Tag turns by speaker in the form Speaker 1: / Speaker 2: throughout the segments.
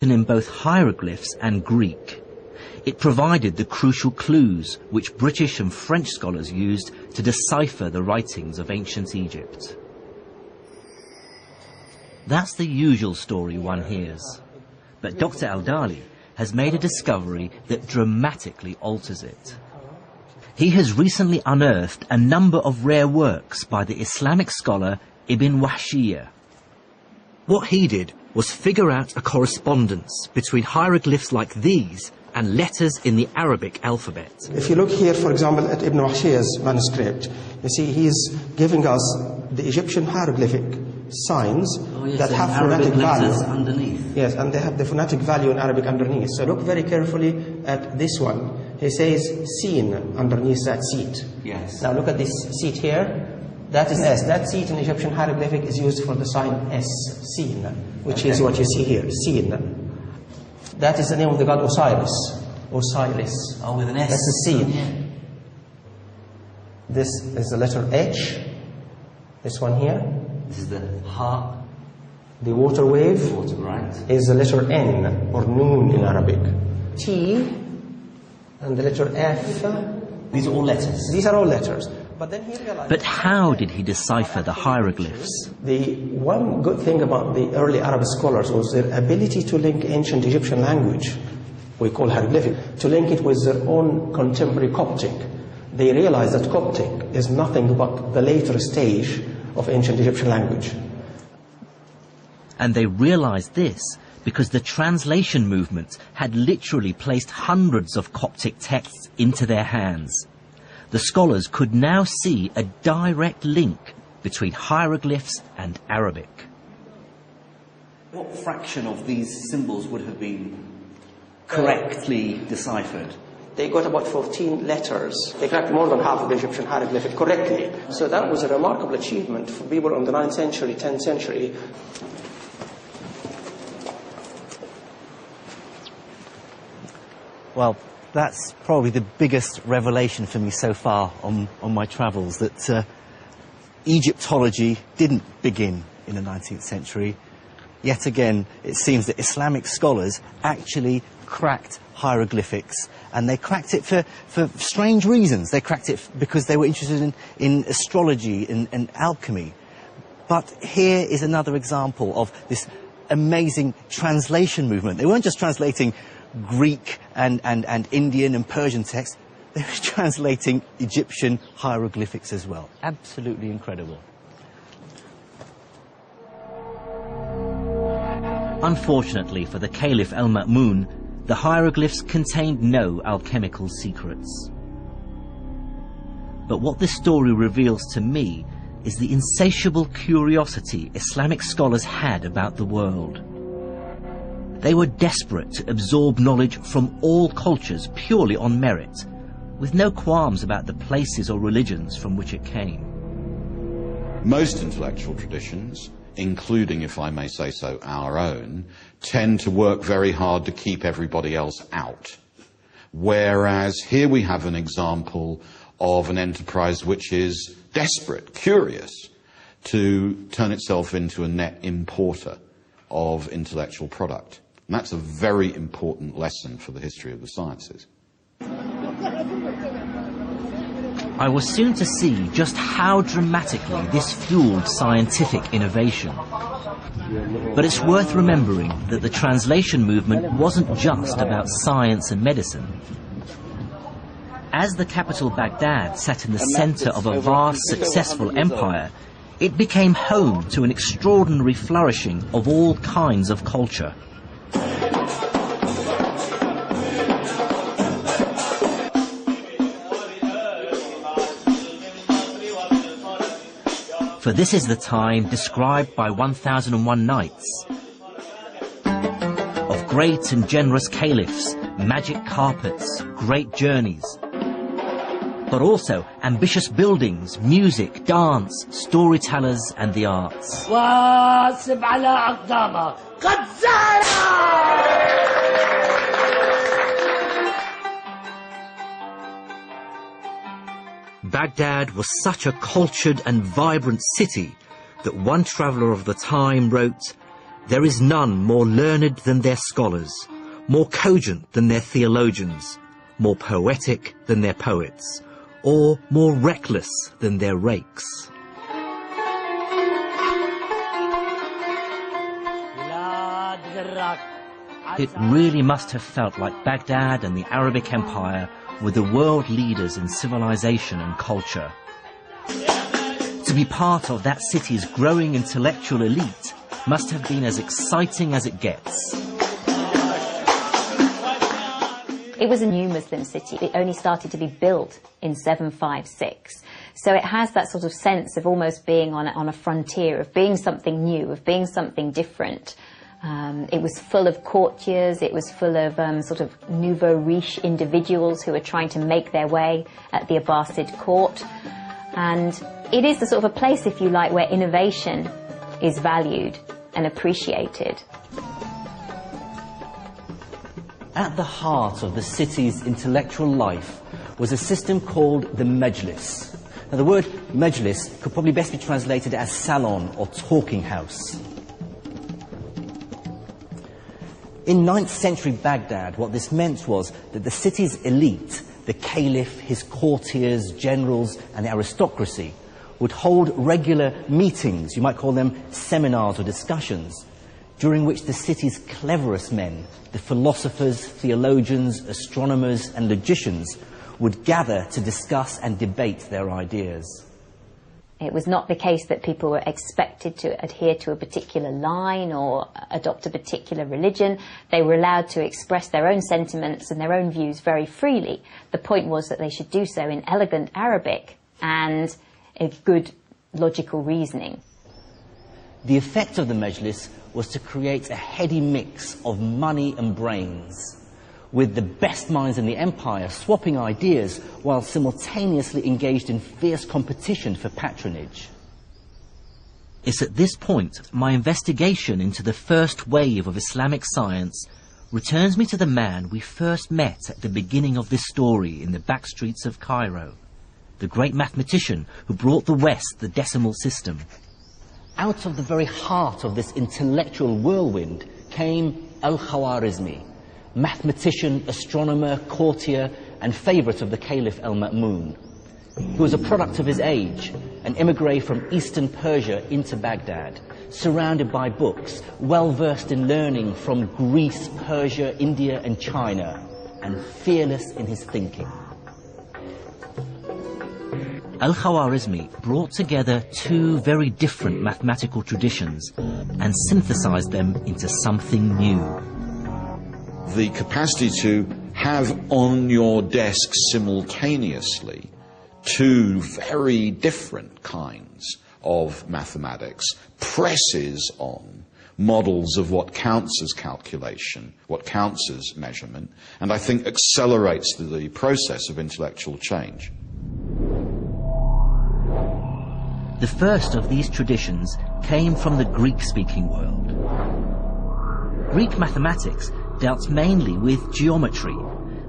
Speaker 1: in both hieroglyphs and Greek. It provided the crucial clues which British and French scholars used to decipher the writings of ancient Egypt. That's the usual story one hears. But Dr. Al-Dali has made a discovery that dramatically alters it. He has recently unearthed a number of rare works by the Islamic scholar Ibn Wahshiyya. What he did was figure out a correspondence between hieroglyphs like these and letters in the Arabic alphabet.
Speaker 2: If you look here, for example, at Ibn Wahshiyya's manuscript, you see he's giving us the Egyptian hieroglyphic signs that have phonetic value
Speaker 1: underneath.
Speaker 2: Yes, and they have the phonetic value in Arabic underneath. So look very carefully at this one. He says "seen" underneath that seat.
Speaker 1: Yes.
Speaker 2: Now look at this seat here. That is S. That seat in Egyptian hieroglyphic is used for the sign S, seen, which is what you see here, seen. That is the name of the god Osiris. Osiris.
Speaker 1: Oh, with an S.
Speaker 2: That's the seen. This is the letter H. This one here.
Speaker 1: This is the ha.
Speaker 2: The water wave
Speaker 1: Right.
Speaker 2: is the letter N, or noon in Arabic. T, and the letter F.
Speaker 1: These are all letters.
Speaker 2: These are all letters. But then he realized...
Speaker 1: But how did he decipher the hieroglyphs?
Speaker 2: The one good thing about the early Arab scholars was their ability to link ancient Egyptian language, we call hieroglyphic, to link it with their own contemporary Coptic. They realized that Coptic is nothing but the later stage of ancient Egyptian language.
Speaker 1: And they realized this because the translation movement had literally placed hundreds of Coptic texts into their hands. The scholars could now see a direct link between hieroglyphs and Arabic. What fraction of these symbols would have been correctly deciphered?
Speaker 2: They got about 14 letters. They cracked more than half of the Egyptian hieroglyphic correctly. So that was a remarkable achievement for people in the 9th century, 10th century.
Speaker 1: Well, that's probably the biggest revelation for me so far on my travels, that Egyptology didn't begin in the 19th century. Yet again, it seems that Islamic scholars actually cracked hieroglyphics, and they cracked it for strange reasons. They cracked it because they were interested in astrology and alchemy. But here is another example of this amazing translation movement. They weren't just translating Greek and Indian and Persian texts, they were translating Egyptian hieroglyphics as well. Absolutely incredible. Unfortunately for the Caliph al-Ma'mun, the hieroglyphs contained no alchemical secrets. But what this story reveals to me is the insatiable curiosity Islamic scholars had about the world. They were desperate to absorb knowledge from all cultures purely on merit, with no qualms about the places or religions from which it came.
Speaker 3: Most intellectual traditions, including, if I may say so, our own, tend to work very hard to keep everybody else out. Whereas here we have an example of an enterprise which is desperate, curious, to turn itself into a net importer of intellectual product. And that's a very important lesson for the history of the sciences.
Speaker 1: I was soon to see just how dramatically this fueled scientific innovation. But it's worth remembering that the translation movement wasn't just about science and medicine. As the capital Baghdad sat in the center of a vast, successful empire, it became home to an extraordinary flourishing of all kinds of culture. For this is the time described by 1001 Nights, of great and generous caliphs, magic carpets, great journeys, but also ambitious buildings, music, dance, storytellers and the arts. Baghdad was such a cultured and vibrant city that one traveller of the time wrote,
Speaker 4: There is none more learned than their scholars, more cogent than their theologians, more poetic than their poets, or more reckless than their rakes. It really must have felt like Baghdad and the Arabic Empire were the world leaders in civilization and culture. To be part of that city's growing intellectual elite must have been as exciting as it gets.
Speaker 5: It was a new Muslim city. It only started to be built in 756. So it has that sort of sense of almost being on a frontier, of being something new, of being something different. It was full of courtiers, it was full of sort of nouveau riche individuals who were trying to make their way at the Abbasid court. And it is the sort of a place, if you like, where innovation is valued and appreciated.
Speaker 1: At the heart of the city's intellectual life was a system called the Majlis. Now, the word Majlis could probably best be translated as salon or talking house. In 9th century Baghdad, what this meant was that the city's elite, the caliph, his courtiers, generals, and the aristocracy, would hold regular meetings, you might call them seminars or discussions, during which the city's cleverest men, the philosophers, theologians, astronomers, and logicians, would gather to discuss and debate their ideas.
Speaker 5: It was not the case that people were expected to adhere to a particular line or adopt a particular religion. They were allowed to express their own sentiments and their own views very freely. The point was that they should do so in elegant Arabic and a good logical reasoning.
Speaker 1: The effect of the Majlis was to create a heady mix of money and brains, with the best minds in the empire swapping ideas while simultaneously engaged in fierce competition for patronage.
Speaker 4: It's at this point my investigation into the first wave of Islamic science returns me to the man we first met at the beginning of this story in the back streets of Cairo, the great mathematician who brought the West the decimal system.
Speaker 1: Out of the very heart of this intellectual whirlwind came Al-Khwarizmi, mathematician, astronomer, courtier, and favourite of the Caliph al-Ma'mun, who was a product of his age, an emigre from eastern Persia into Baghdad, surrounded by books, well-versed in learning from Greece, Persia, India, and China, and fearless in his thinking.
Speaker 4: Al-Khwarizmi brought together two very different mathematical traditions and synthesized them into something new.
Speaker 3: The capacity to have on your desk simultaneously two very different kinds of mathematics presses on models of what counts as calculation, what counts as measurement, and I think accelerates the process of intellectual change.
Speaker 4: The first of these traditions came from the Greek-speaking world. Greek mathematics dealt mainly with geometry,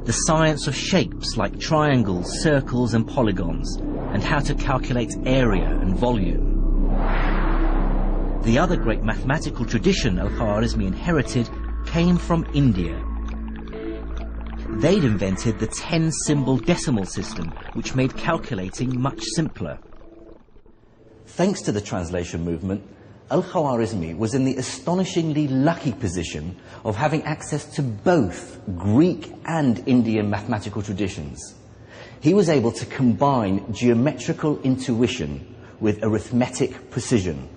Speaker 4: the science of shapes like triangles, circles, and polygons, and how to calculate area and volume. The other great mathematical tradition Al-Khwarizmi inherited came from India. They'd invented the 10-symbol decimal system, which made calculating much simpler.
Speaker 1: Thanks to the translation movement, Al-Khwarizmi was in the astonishingly lucky position of having access to both Greek and Indian mathematical traditions. He was able to combine geometrical intuition with arithmetic precision,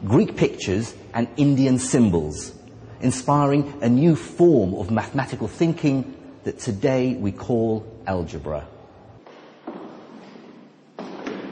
Speaker 1: Greek pictures and Indian symbols, inspiring a new form of mathematical thinking that today we call algebra.